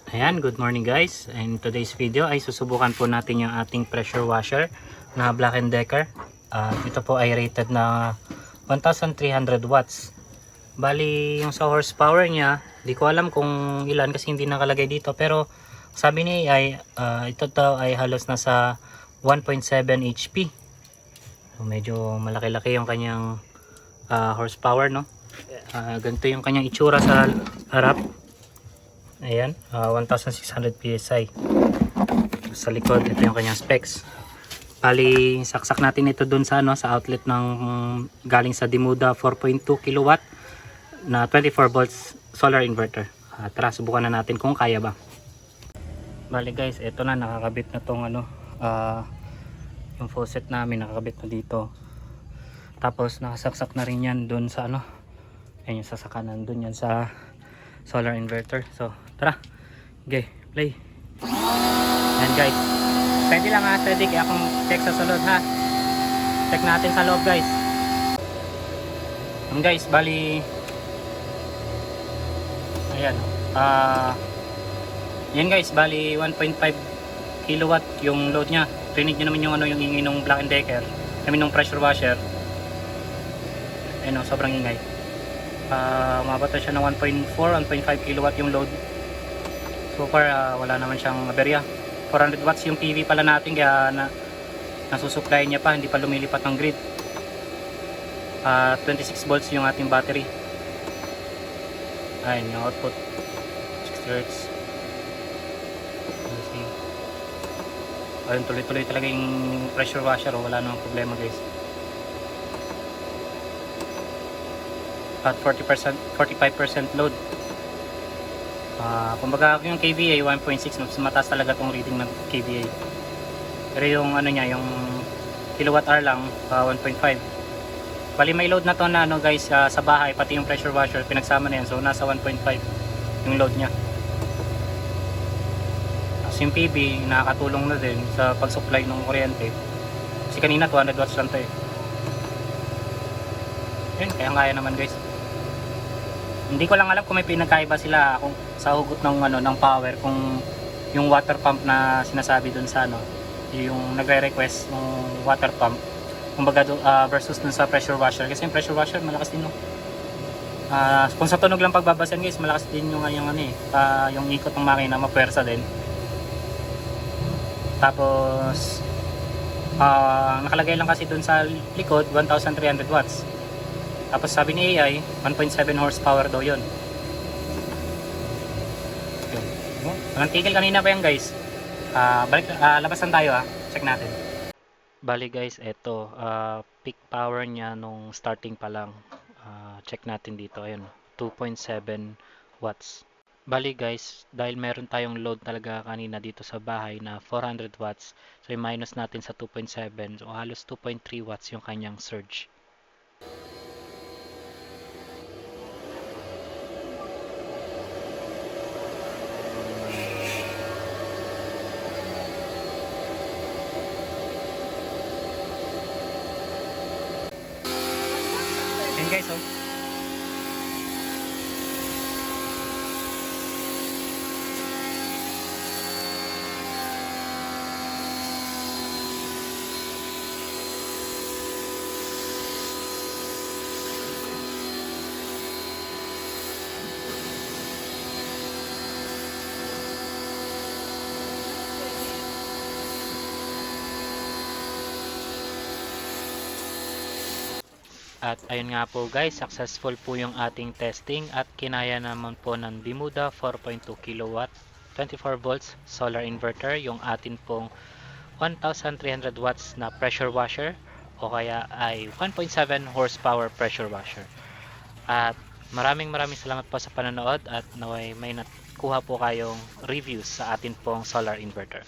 Ayan, good morning guys. In today's video ay susubukan po natin yung ating pressure washer na Black & Decker. Ito po ay rated na 1,300 watts. Bali, yung sa horsepower niya, di ko alam kung ilan kasi hindi nakalagay dito. Pero sabi niya ay ito daw ay halos nasa 1.7 HP. So, medyo malaki-laki yung kanyang horsepower, no? Ganito yung kanyang itsura sa harap. Ayan, 1,600 PSI. Sa likod, ito yung kanyang specs. Bali, saksak natin ito dun sa, sa outlet ng galing sa Dimuda 4.2 kilowatt na 24 volts solar inverter. Tara, subukan na natin kung kaya ba. Bali guys, ito na, nakakabit na tong yung faucet namin, nakakabit na dito. Tapos nakasaksak na rin yan dun sa ayan yung sasakanan dun yan sa solar inverter. So tara, okay, play. And guys, pwede lang steady kaya akong check sa sulod ha. Check natin sa loob guys. Guys, bali ayan, yan guys, bali 1.5 kilowatt yung load nya. Rinig nyo naman yung yung ingay ng Black & Decker, ng pressure washer. Ayun, sobrang ingay. Umabot siya ng 1.4, 1.5 kilowatt yung load. So far, wala naman siyang aberya. 400 watts yung PV pala natin, kaya nasusupply niya pa, hindi pa lumilipat ng grid. 26 volts yung ating battery. Ayun yung output, 60 Hz. Ayun, tuloy-tuloy talaga yung pressure washer, wala namang problema guys. At 40%, 45% load. Kumbaga yung KVA 1.6, mas mataas talaga tong reading ng KVA. Pero yung niya, yung kilowatt hour lang 1.5. Bali may load na to na guys, sa bahay, pati yung pressure washer pinagsama na yan. So nasa 1.5 yung load niya. Tapos yung PV nakakatulong na din sa pag-supply ng kuryente. Kasi kanina 200 watts lang to eh. Yun, kaya naman guys. Hindi ko lang alam kung may pinagkaiba sila kung sa hugot ng ng power, kung yung water pump na sinasabi dun sa yung nagre-request ng water pump kumbaga versus dun sa pressure washer, kasi yung pressure washer malakas din kung sa tunog lang pagbabasan guys, malakas din yung yung ikot ng makina, mapuwersa din. Tapos nakalagay lang kasi dun sa likod 1,300 watts. Tapos sabi ni AI, 1.7 horsepower daw yun. Walang tigil kanina pa yan guys. Labasan tayo check natin. Bali guys, eto, peak power niya nung starting pa lang. Check natin dito, ayun, 2.7 watts. Bali guys, dahil meron tayong load talaga kanina dito sa bahay na 400 watts, so i-minus natin sa 2.7, so halos 2.3 watts yung kanyang surge. Ayan guys, At ayun nga po guys, successful po yung ating testing at kinaya naman po ng Dimuda 4.2 kilowatt 24 volts solar inverter yung atin pong 1,300 watts na pressure washer o kaya ay 1.7 horsepower pressure washer. At maraming salamat po sa panonood at naway may nakuha po kayong reviews sa atin pong solar inverter.